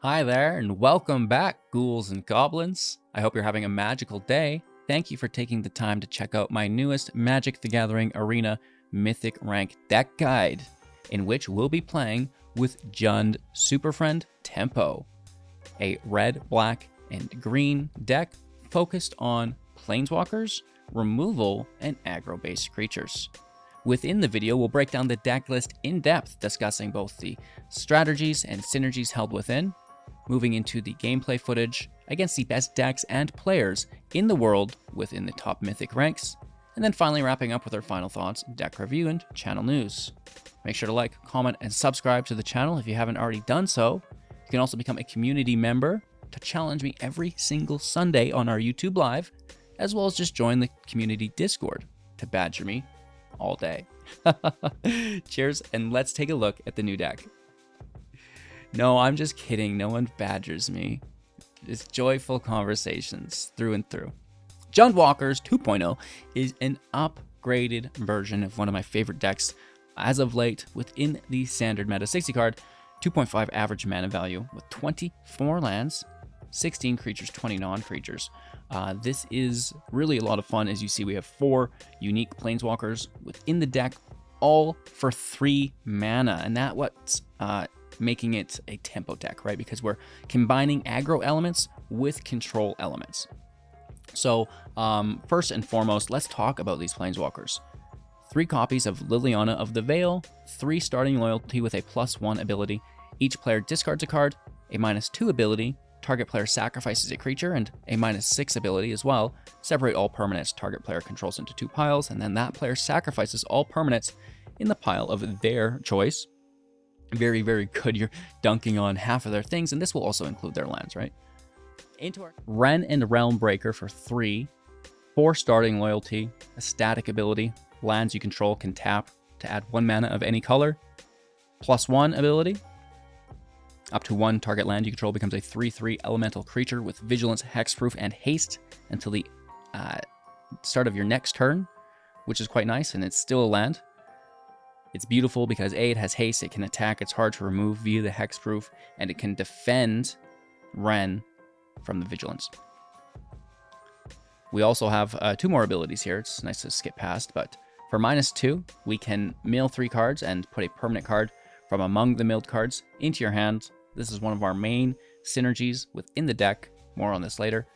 Hi there, and welcome back, ghouls and goblins. I hope you're having a magical day. Thank you for taking the time to check out my newest Magic the Gathering Arena Mythic Rank deck guide, in which we'll be playing with Jund Superfriend Tempo, a red, black, and green deck focused on planeswalkers, removal, and aggro-based creatures. Within the video, we'll break down the deck list in depth, discussing both the strategies and synergies held within, moving into the gameplay footage against the best decks and players in the world within the top Mythic ranks, and then finally wrapping up with our final thoughts, deck review, and channel news. Make sure to like, comment, and subscribe to the channel if you haven't already done so. You can also become a community member to challenge me every single Sunday on our YouTube Live, as well as just join the community Discord to badger me all day. Cheers, and let's take a look at the new deck. No, I'm just kidding. No one badgers me. It's joyful conversations through and through. Jund Walkers 2.0 is an upgraded version of one of my favorite decks as of late within the standard meta. 60 card, 2.5 average mana value with 24 lands, 16 creatures, 20 non-creatures. This is really a lot of fun. As you see, we have 4 unique planeswalkers within the deck, all for 3 mana, and that's what's making it a tempo deck, right? Because we're combining aggro elements with control elements. So first and foremost, let's talk about these planeswalkers. 3 copies of Liliana of the Vale, 3 starting loyalty with a +1 ability. Each player discards a card, a -2 ability. Target player sacrifices a creature, and a -6 ability as well. Separate all permanents target player controls into 2 piles, and then that player sacrifices all permanents in the pile of their choice. Very, very good. You're dunking on half of their things, and this will also include their lands, right? Into our Wrenn and Realmbreaker for 3, 4 starting loyalty, a static ability. Lands you control can tap to add 1 mana of any color. +1 ability. Up to 1 target land you control becomes a 3/3 elemental creature with vigilance, hexproof, and haste until the start of your next turn, which is quite nice, and it's still a land. It's beautiful because A, it has haste, it can attack, it's hard to remove via the hexproof, and it can defend Wrenn from the vigilance. We also have 2 more abilities here. It's nice to skip past, but for -2, we can mill 3 cards and put a permanent card from among the milled cards into your hand. This is one of our main synergies within the deck. More on this later.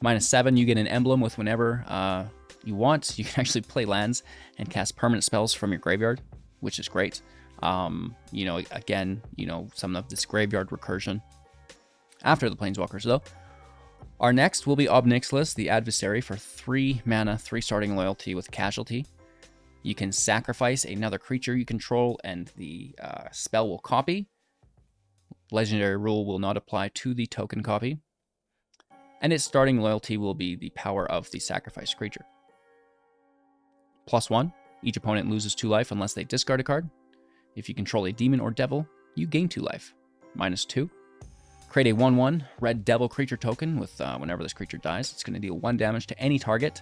-7, you get an emblem with whenever you want. You can actually play lands and cast permanent spells from your graveyard, which is great. Again, some of this graveyard recursion. After the planeswalkers, though, our next will be Ob Nixilis, the Adversary, for 3 mana, 3 starting loyalty with casualty. You can sacrifice another creature you control, and the spell will copy. Legendary rule will not apply to the token copy. And its starting loyalty will be the power of the sacrificed creature. +1, each opponent loses 2 life unless they discard a card. If you control a demon or devil, you gain 2 life. -2, create a 1/1 red devil creature token with whenever this creature dies, it's going to deal 1 damage to any target.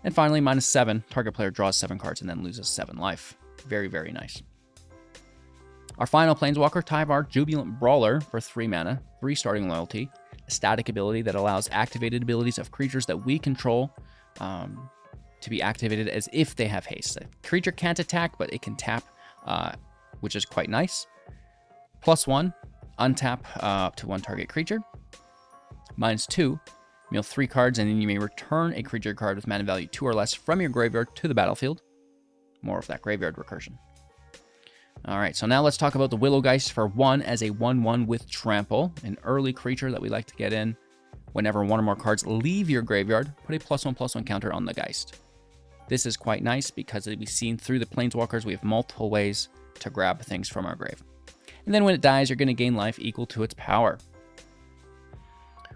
And finally, -7, target player draws 7 cards and then loses 7 life. Very, very nice. Our final planeswalker, Tyvar, Jubilant Brawler, for 3 mana, 3 starting loyalty, a static ability that allows activated abilities of creatures that we control to be activated as if they have haste. The creature can't attack, but it can tap, which is quite nice. +1, untap up to 1 target creature. -2, mill 3 cards, and then you may return a creature card with mana value 2 or less from your graveyard to the battlefield. More of that graveyard recursion. Alright, so now let's talk about the Willow Geist for 1 as a 1/1 with Trample, an early creature that we like to get in. Whenever 1 or more cards leave your graveyard, put a +1/+1 counter on the Geist. This is quite nice because as we've seen through the planeswalkers, we have multiple ways to grab things from our grave. And then when it dies, you're going to gain life equal to its power.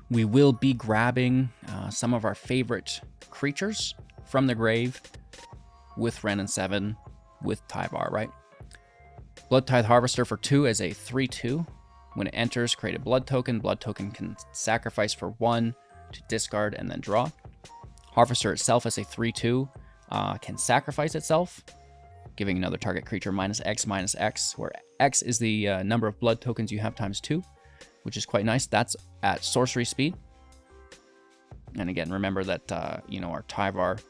We will be grabbing some of our favorite creatures from the grave with Wrenn and 7 with Tyvar, right? Bloodtithe Harvester for 2 as a 3/2. When it enters, create a blood token. Blood token can sacrifice for 1 to discard and then draw. Harvester itself as a 3/2 can sacrifice itself, giving another target creature -X/-X, where X is the number of blood tokens you have ×2, which is quite nice. That's at sorcery speed. And again, remember that, you know, our Tyvar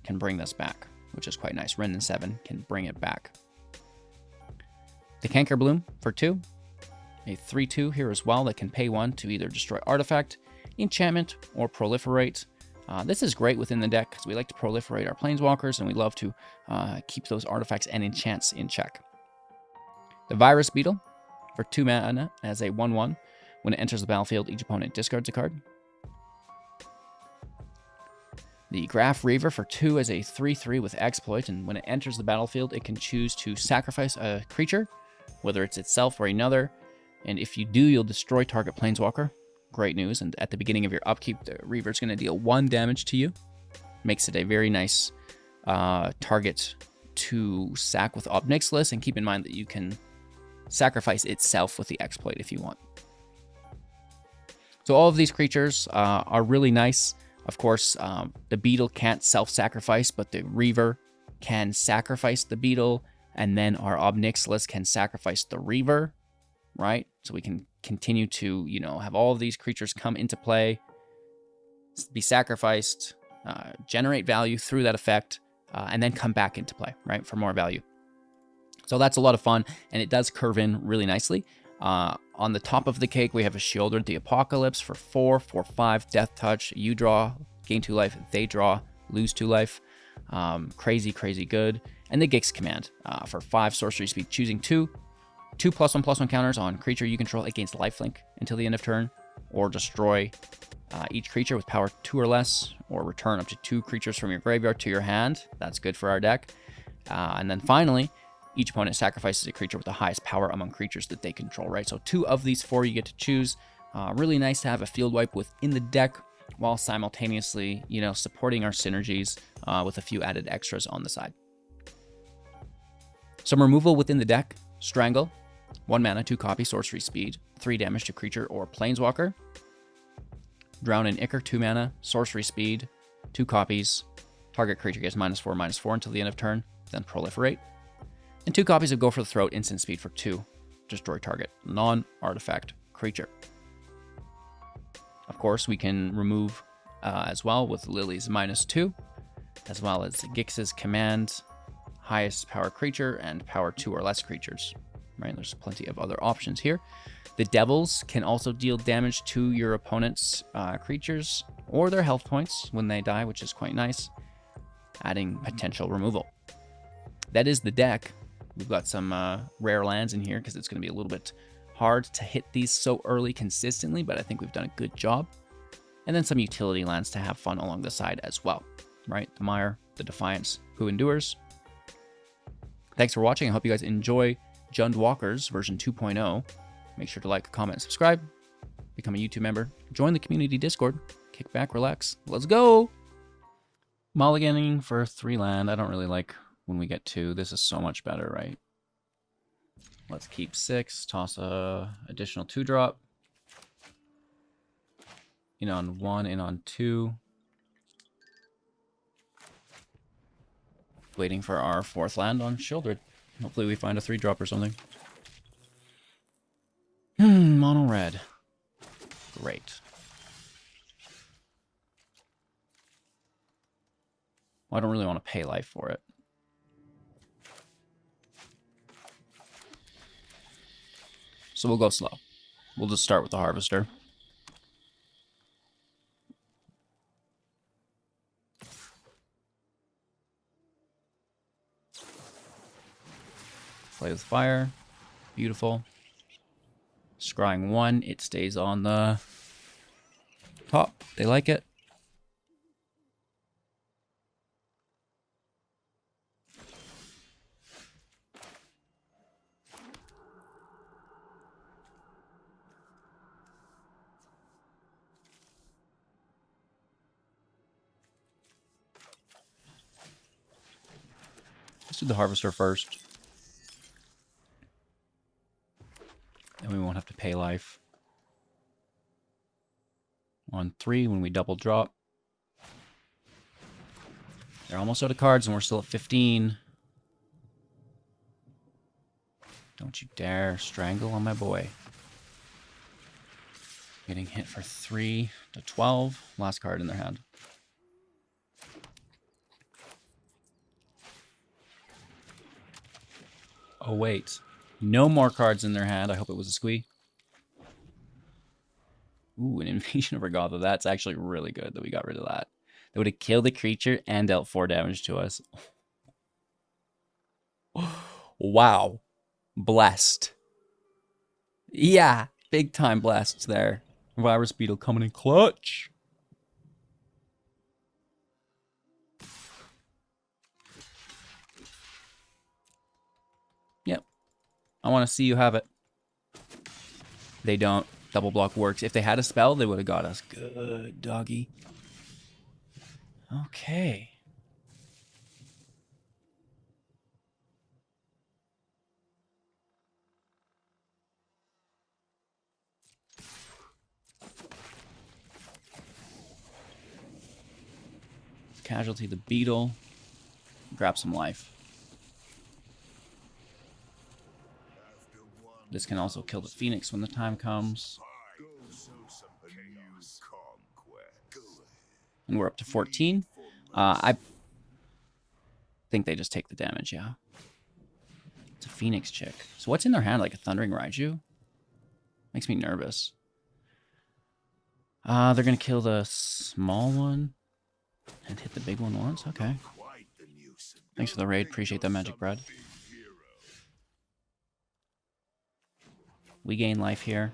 can bring this back, which is quite nice. Wrenn and 7 can bring it back. The Cankerbloom for 2. A 3/2 here as well that can pay 1 to either destroy artifact, enchantment, or proliferate. This is great within the deck because we like to proliferate our planeswalkers and we love to keep those artifacts and enchants in check. The Virus Beetle for 2 mana as a 1/1. When it enters the battlefield, each opponent discards a card. The Graf Reaver for 2 as a 3/3 with exploit, and when it enters the battlefield, it can choose to sacrifice a creature, whether it's itself or another, and if you do, you'll destroy target planeswalker. Great news, and at the beginning of your upkeep, the Reaver is going to deal 1 damage to you. Makes it a very nice target to sack with Ob Nixilis, and keep in mind that you can sacrifice itself with the exploit if you want. So all of these creatures are really nice. Of course, the Beetle can't self-sacrifice, but the Reaver can sacrifice the Beetle, and then our Ob Nixilis can sacrifice the Reaver, right? So we can continue to, you know, have all of these creatures come into play, be sacrificed, generate value through that effect, and then come back into play, right, for more value. So that's a lot of fun, and it does curve in really nicely. On the top of the cake, we have a Sheoldred the Apocalypse for 4, 4/5, Death Touch. You draw, gain 2 life, they draw, lose 2 life. Crazy, crazy good. And the Gix command for 5 sorcery speed, choosing 2 +1/+1 counters on creature you control against lifelink until the end of turn, or destroy each creature with power 2 or less, or return up to 2 creatures from your graveyard to your hand. That's good for our deck. And then finally, each opponent sacrifices a creature with the highest power among creatures that they control, right? So 2 of these 4 you get to choose. Really nice to have a field wipe within the deck while simultaneously, you know, supporting our synergies with a few added extras on the side. Some removal within the deck. Strangle, 1 mana, 2 copy, sorcery speed, 3 damage to creature or planeswalker. Drown in Ichor, 2 mana, sorcery speed, 2 copies. Target creature gets -4/-4 until the end of turn, then proliferate. And 2 copies of Go for the Throat, instant speed for 2. Destroy target non-artifact creature. Of course, we can remove as well with Lily's -2, as well as Gix's command, highest power creature, and power 2 or less creatures. Right? There's plenty of other options here. The Devils can also deal damage to your opponent's creatures or their health points when they die, which is quite nice, adding potential removal. That is the deck. We've got some rare lands in here because it's going to be a little bit hard to hit these so early consistently, but I think we've done a good job. And then some utility lands to have fun along the side as well, right? The Mire, the Defiance, Who Endures. Thanks for watching. I hope you guys enjoy Jund Walker's version 2.0. Make sure to like, comment, subscribe, become a YouTube member, join the community Discord, kick back, relax. Let's go! Mulliganing for 3 land. I don't really like when we get 2. This is so much better, right? Let's keep 6, toss a additional 2-drop. In on 1, in on 2. Waiting for our 4th land on Sheoldred. Hopefully we find a 3-drop or something. Mono red. Great. Well, I don't really want to pay life for it. So we'll go slow. We'll just start with the Harvester. Play with fire. Beautiful. Scrying 1. It stays on the top. They like it. Let's do the Harvester first. And we won't have to pay life. On 3 when we double drop. They're almost out of cards and we're still at 15. Don't you dare strangle on my boy. Getting hit for 3 to 12. Last card in their hand. Oh, wait. No more cards in their hand. I hope it was a squee. Ooh, an Invasion of Regatha. That's actually really good that we got rid of that. That would have killed the creature and dealt 4 damage to us. Wow. Blessed. Yeah, big time blessed there. Virus Beetle coming in clutch. Yep. I want to see you have it. They don't. Double block works. If they had a spell, they would have got us. Good, doggy. Okay. Casualty the beetle. Grab some life. This can also kill the Phoenix when the time comes. And we're up to 14. I think they just take the damage, yeah. It's a Phoenix chick. So what's in their hand? Like a Thundering Raiju? Makes me nervous. They're going to kill the small one and hit the big one once. Okay. Thanks for the raid. Appreciate that, Magic Bread. We gain life here,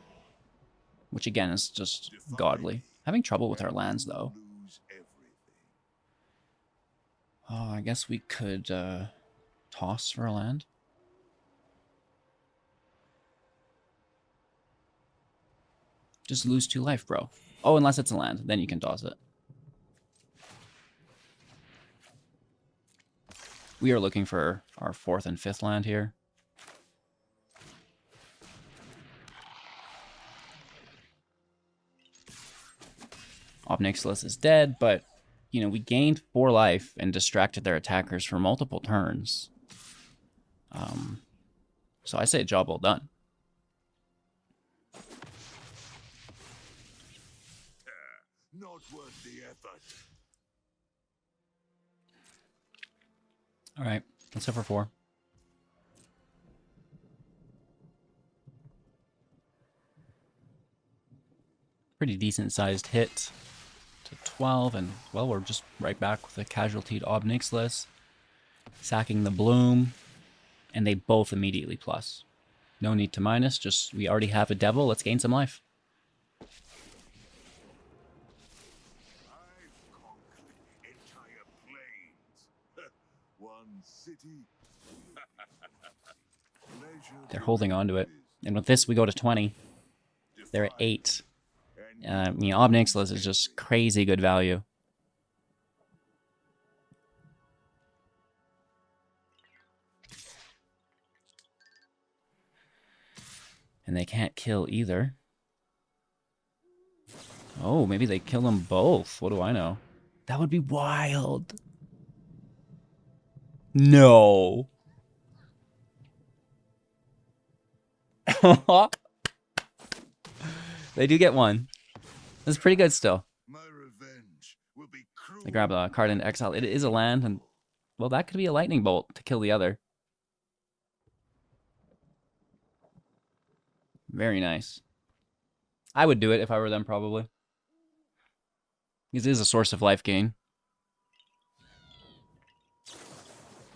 which again is just godly. Having trouble with our lands, though. Oh, I guess we could toss for a land. Just lose 2 life, bro. Oh, unless it's a land. Then you can toss it. We are looking for our 4th and 5th land here. Ob Nixilis is dead, but, you know, we gained 4 life and distracted their attackers for multiple turns. So I say job well done. Not worth the effort. All right, let's hit for 4. Pretty decent sized hit to 12, and well, we're just right back with a casualty to Ob Nixilis, sacking the Bloom, and they both immediately plus. No need to minus, just we already have a devil, let's gain some life. They're holding on to it. And with this, we go to 20. They're at 8. I mean, Ob Nixilis is just crazy good value. And they can't kill either. Oh, maybe they kill them both. What do I know? That would be wild. No. They do get one. That's pretty good still. They grab a card into exile. It is a land, and well, that could be a lightning bolt to kill the other. Very nice. I would do it if I were them, probably. This is a source of life gain.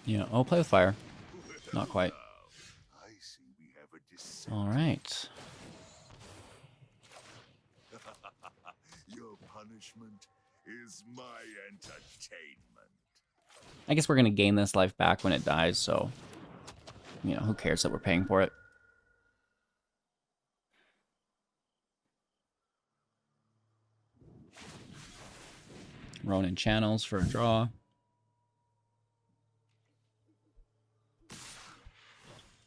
Yeah, I'll play with fire. Not quite. All right. Your punishment is my entertainment. I guess we're going to gain this life back when it dies, so, you know, who cares that we're paying for it? Ronin channels for a draw.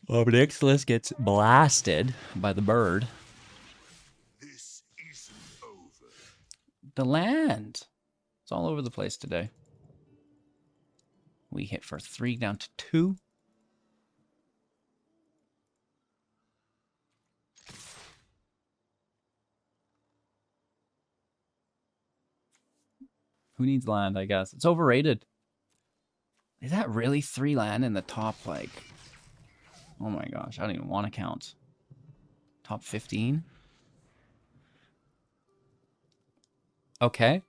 Ob Nixilis gets blasted by the bird. This isn't over. The land. It's all over the place today. We hit for 3 down to 2. Who needs land, I guess? It's overrated. Is that really 3 land in the top, like... Oh my gosh, I don't even want to count. Top 15? Okay.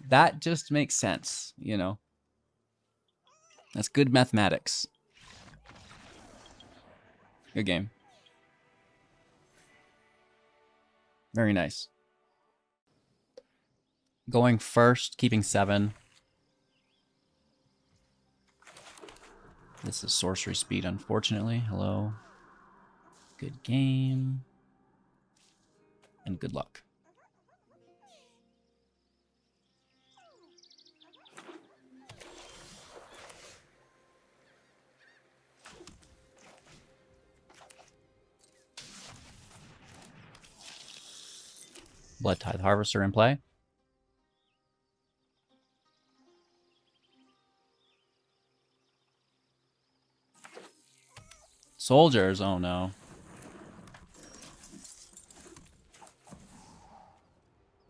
That just makes sense, you know? That's good mathematics. Good game. Very nice. Going first, keeping 7. This is sorcery speed, unfortunately. Hello. Good game. And good luck. Bloodtithe Harvester in play. Soldiers, oh no.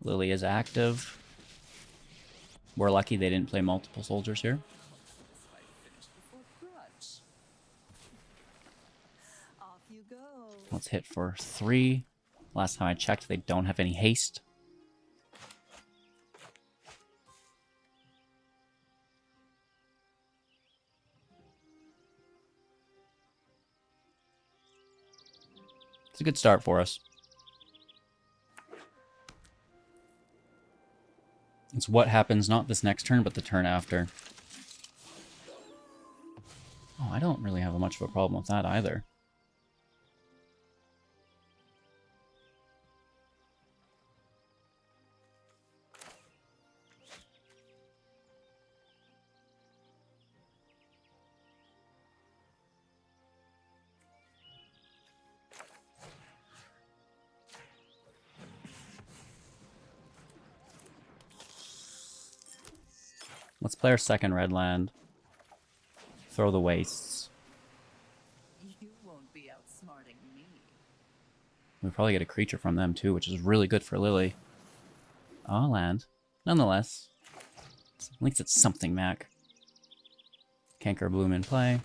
Lily is active. We're lucky they didn't play multiple soldiers here. Let's hit for 3. Last time I checked, they don't have any haste. It's a good start for us. It's what happens not this next turn, but the turn after. Oh, I don't really have much of a problem with that either. Let's play our second red land. Throw the wastes. You won't be outsmarting me. We probably get a creature from them too, which is really good for Lily. Ah, land. Nonetheless. At least it's something, Mac. Cankerbloom in play.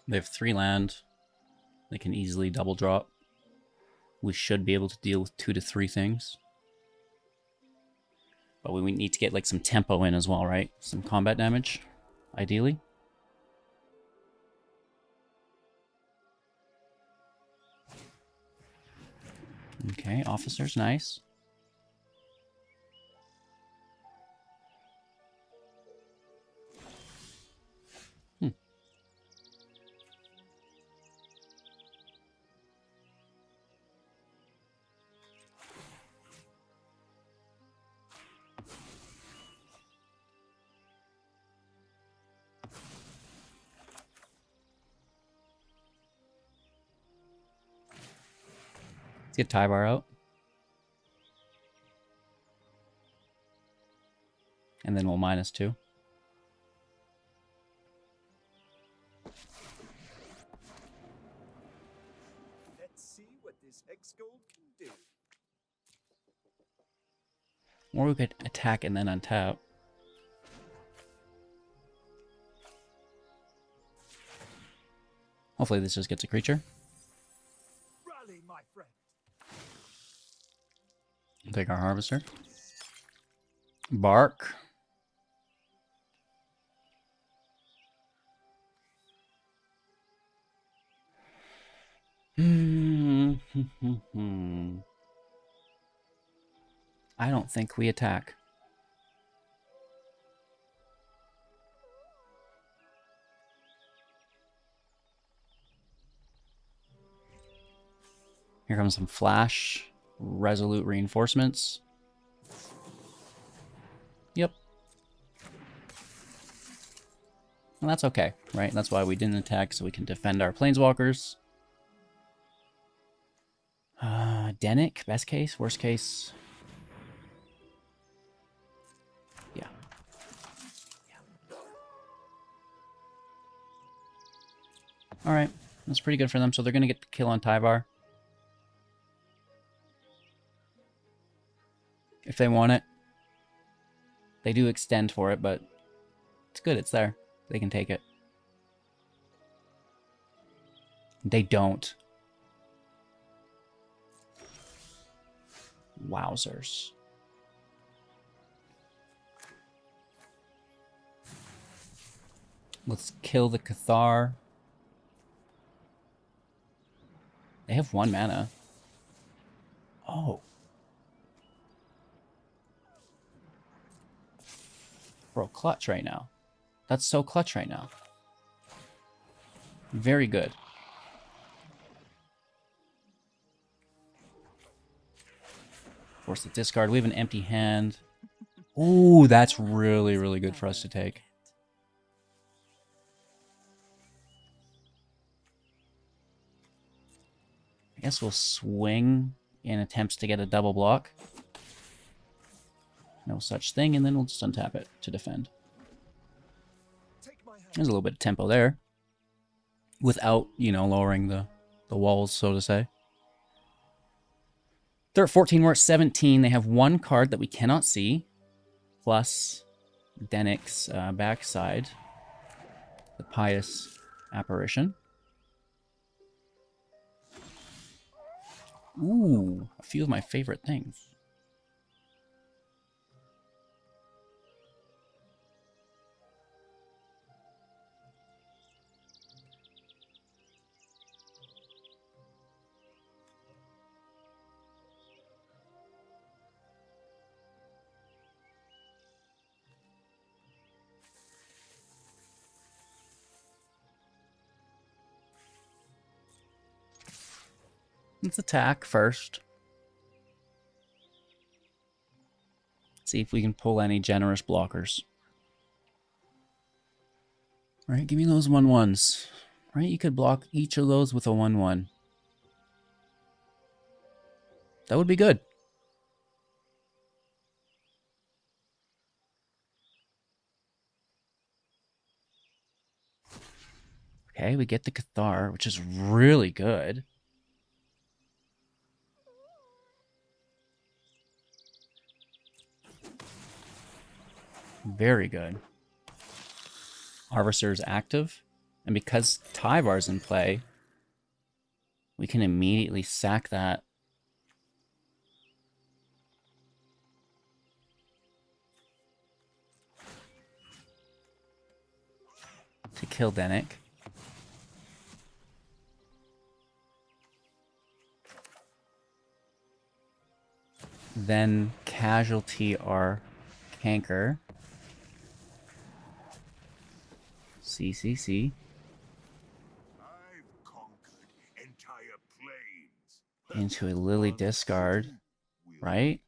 They have 3 land. They can easily double drop. We should be able to deal with 2 to 3 things. But we need to get like some tempo in as well, right? Some combat damage, ideally. Okay, officer's nice. Let's get Tyvar out. And then we'll -2. Let's see what this hex gold can do. Or we could attack and then untap. Hopefully this just gets a creature. Rally, my friend. We'll take our Harvester. Bark. I don't think we attack. Here comes some flash. Resolute reinforcements. Yep. And that's okay, right? That's why we didn't attack, so we can defend our planeswalkers. Denick, best case, worst case. Yeah. Alright, that's pretty good for them. So they're going to get the kill on Tyvar. If they want it. They do extend for it, but it's good, it's there. They can take it. They don't. Wowzers. Let's kill the Cathar. They have 1 mana. Oh. Bro, clutch right now. That's so clutch right now. Very good. Force the discard. We have an empty hand. Ooh, that's really, really good for us to take. I guess we'll swing in attempts to get a double block. No such thing, and then we'll just untap it to defend. There's a little bit of tempo there. Without, you know, lowering the walls, so to say. They're at 14, we're at 17. They have 1 card that we cannot see. Plus Denick's backside. The Pious Apparition. Ooh, a few of my favorite things. Let's attack first. See if we can pull any generous blockers. Alright, give me those 1/1s. Right, you could block each of those with a 1/1. That would be good. Okay, we get the Cathar, which is really good. Very good. Harvester is active, and because Tyvar's in play, we can immediately sack that. To kill Denick. Then casualty our Canker. CCC. I've conquered entire plains. Into a Lily discard, right?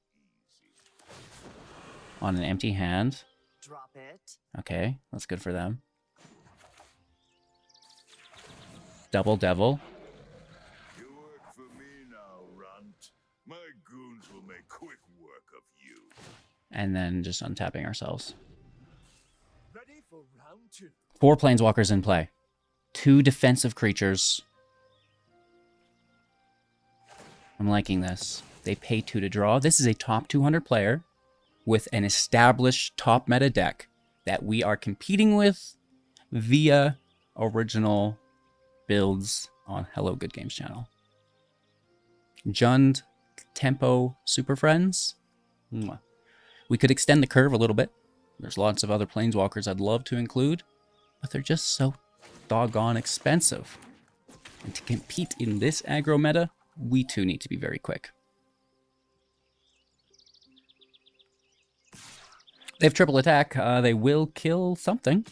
On an empty hand. Drop it. Okay, that's good for them. Double Devil. You work for me now, Runt. My goons will make quick work of you. And then just untapping ourselves. Ready for round 2. 4 planeswalkers in play. 2 defensive creatures. I'm liking this. They pay 2 to draw. This is a top 200 player with an established top meta deck that we are competing with via original builds on Hello Good Games channel. Jund, Tempo, Superfriends. Mwah. We could extend the curve a little bit. There's lots of other planeswalkers I'd love to include, but they're just so doggone expensive. And to compete in this aggro meta, we too need to be very quick. They have triple attack. They will kill something.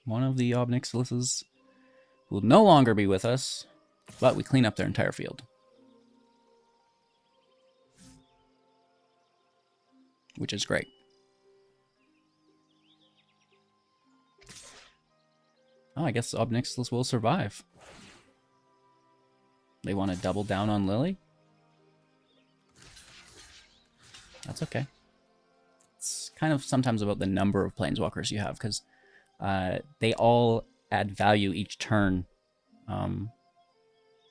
One of the Ob Nixilises will no longer be with us, but we clean up their entire field. Which is great. Oh, I guess Ob Nixilis will survive. They want to double down on Lily? That's okay. It's kind of sometimes about the number of planeswalkers you have, because they all add value each turn. And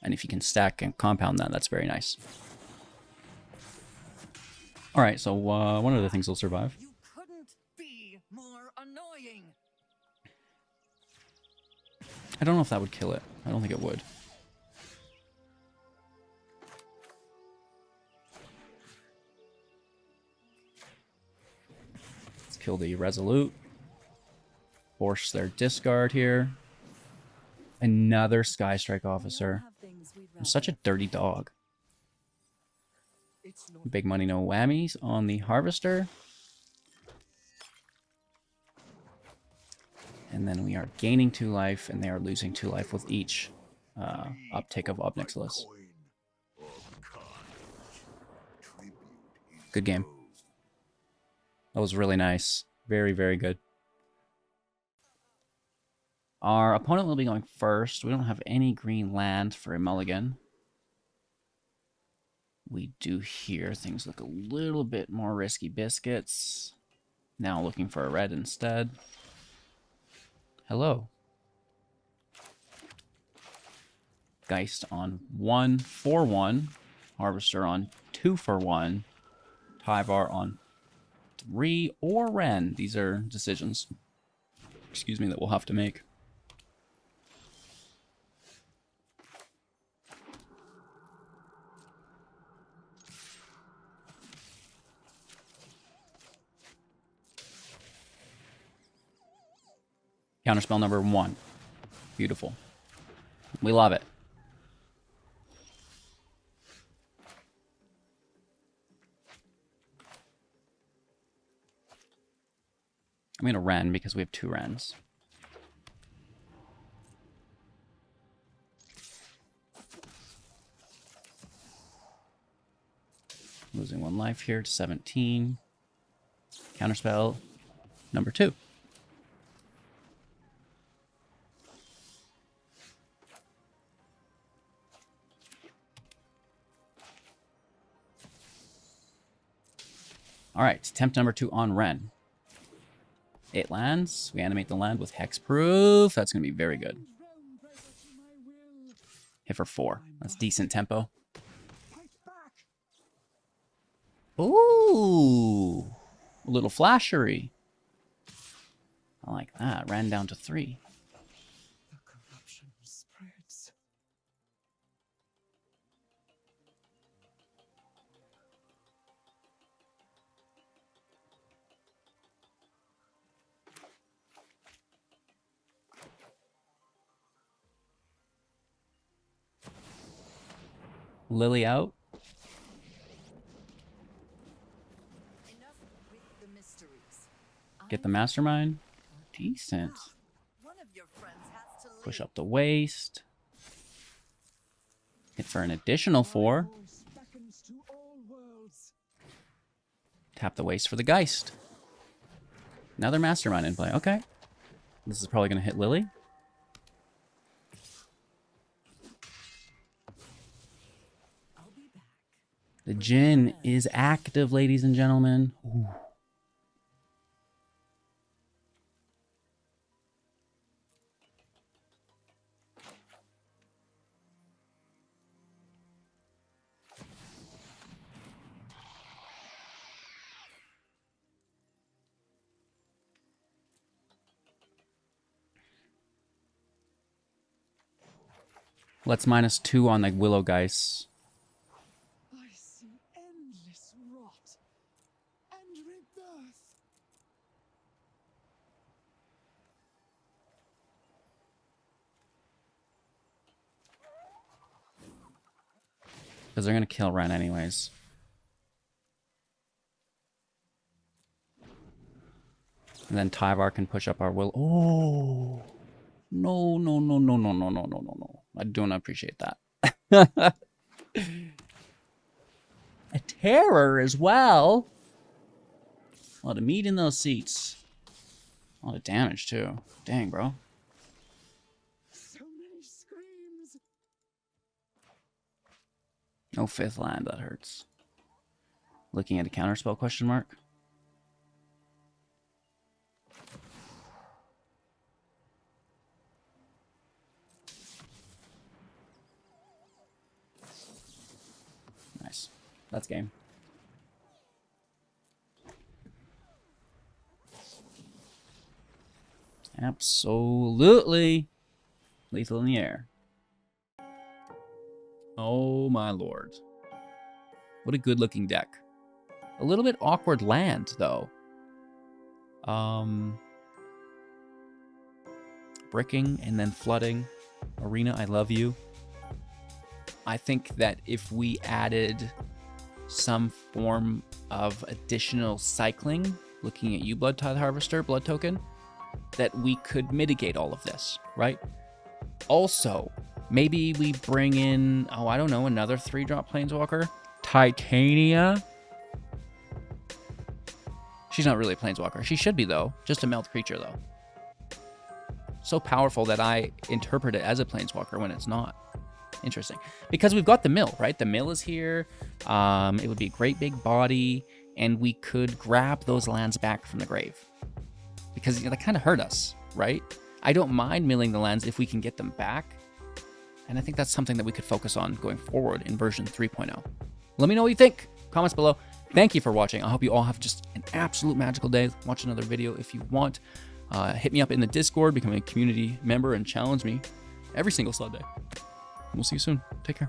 if you can stack and compound that, that's very nice. Alright, so one of the things will survive. You couldn't be more annoying. I don't know if that would kill it. I don't think it would. Let's kill the Resolute. Force their discard here. Another Sky Strike Officer. I'm such a dirty dog. Big money, no whammies on the Harvester. And then we are gaining 2 life, and they are losing 2 life with each uptake of Ob Nixilis. Good game. That was really nice. Very, very good. Our opponent will be going first. We don't have any green land for a mulligan. We do here. Things look a little bit more risky biscuits. Now looking for a red instead. Hello. Geist on 1 for 1. Harvester on 2 for 1. Tyvar on 3 or Wrenn. These are decisions, excuse me, that we'll have to make. Counterspell number 1. Beautiful. We love it. I'm going to Wrenn because we have 2 Wrenns. Losing 1 life here to 17. Counterspell number 2. Alright, attempt number 2 on Wrenn. It lands. We animate the land with Hexproof. That's going to be very good. Hit for 4. That's decent tempo. Ooh! A little flashery. I like that. Ran down to 3. The corruption spreads. Lily out. Enough with the mysteries. Get the Mastermind. Decent. One of your friends has to leave. Push up the waist. Hit for an additional 4. Voice beckons to all worlds. Tap the waist for the Geist. Another Mastermind in play. Okay. This is probably going to hit Lily. I'll be back. The Djinn is active, ladies and gentlemen. Ooh. Let's -2 on the Willow Geist. I see endless rot and rebirth. Because they're going to kill Wrenn anyways. And then Tyvar can push up our Will. Oh! No, no, no, no, no, no, no, no, no, no. I do not appreciate that. A terror as well. A lot of meat in those seats. A lot of damage too. Dang, bro. So many screams. No 5th land, that hurts. Looking at a counterspell question mark. Nice. That's game. Absolutely lethal in the air. Oh my lord. What a good looking deck. A little bit awkward land though. Bricking and then flooding. Arena, I love you. I think that if we added some form of additional cycling, looking at you, Bloodtithe Harvester, Blood Token, that we could mitigate all of this, right? Also, maybe we bring in, oh, I don't know, another 3-drop Planeswalker. Titania. She's not really a Planeswalker. She should be, though. Just a meld creature, though. So powerful that I interpret it as a Planeswalker when it's not. Interesting. Because we've got the mill, right? The mill is here. It would be a great big body, and we could grab those lands back from the grave. Because they kind of hurt us, right? I don't mind milling the lands if we can get them back. And I think that's something that we could focus on going forward in version 3.0. Let me know what you think. Comments below. Thank you for watching. I hope you all have just an absolute magical day. Watch another video if you want. Hit me up in the Discord, become a community member, and challenge me every single Sunday. We'll see you soon. Take care.